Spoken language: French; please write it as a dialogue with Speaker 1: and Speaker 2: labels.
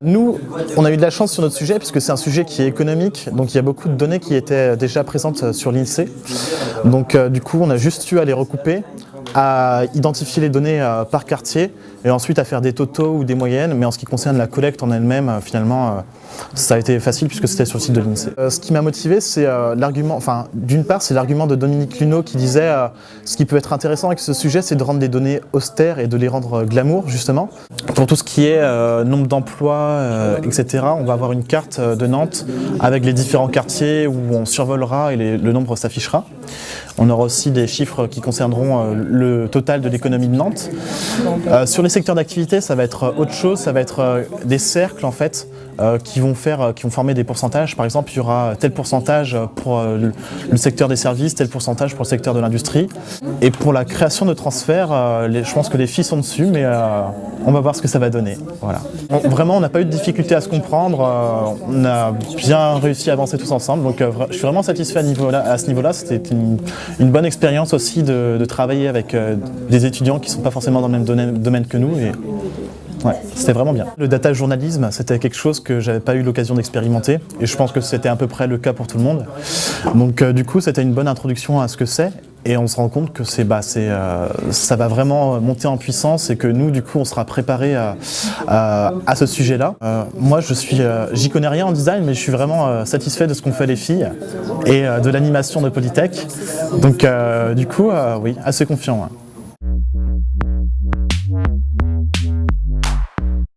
Speaker 1: Nous, on a eu de la chance sur notre sujet puisque c'est un sujet qui est économique, donc il y a beaucoup de données qui étaient déjà présentes sur l'INSEE. Donc du coup, on a juste eu à les recouper, à identifier les données par quartier et ensuite à faire des totaux ou des moyennes. Mais en ce qui concerne la collecte en elle-même, finalement, ça a été facile puisque c'était sur le site de l'INSEE. Ce qui m'a motivé, c'est l'argument, enfin d'une part, c'est l'argument de Dominique Luneau qui disait ce qui peut être intéressant avec ce sujet, c'est de rendre des données austères et de les rendre glamour, justement. Pour tout ce qui est nombre d'emplois, etc., on va avoir une carte de Nantes avec les différents quartiers où on survolera et le nombre s'affichera. On aura aussi des chiffres qui concerneront le total de l'économie de Nantes. Sur les secteurs d'activité, ça va être autre chose, ça va être des cercles en fait qui vont former des pourcentages. Par exemple, il y aura tel pourcentage pour le secteur des services, tel pourcentage pour le secteur de l'industrie. Et pour la création de transferts, je pense que les filles sont dessus, mais on va voir ce que ça va donner. Voilà. Vraiment, on n'a pas eu de difficulté à se comprendre, on a bien réussi à avancer tous ensemble, donc je suis vraiment satisfait à ce niveau-là. C'était une bonne expérience aussi de travailler avec des étudiants qui ne sont pas forcément dans le même domaine que nous. Et ouais, c'était vraiment bien. Le data journalisme, c'était quelque chose que j'avais pas eu l'occasion d'expérimenter et je pense que c'était à peu près le cas pour tout le monde. Donc du coup, c'était une bonne introduction à ce que c'est et on se rend compte que ça va vraiment monter en puissance et que nous, du coup, on sera préparé à ce sujet-là. Moi, j'y connais rien en design, mais je suis vraiment satisfait de ce qu'ont fait les filles et de l'animation de Polytech. Donc du coup, oui, assez confiant. Ouais.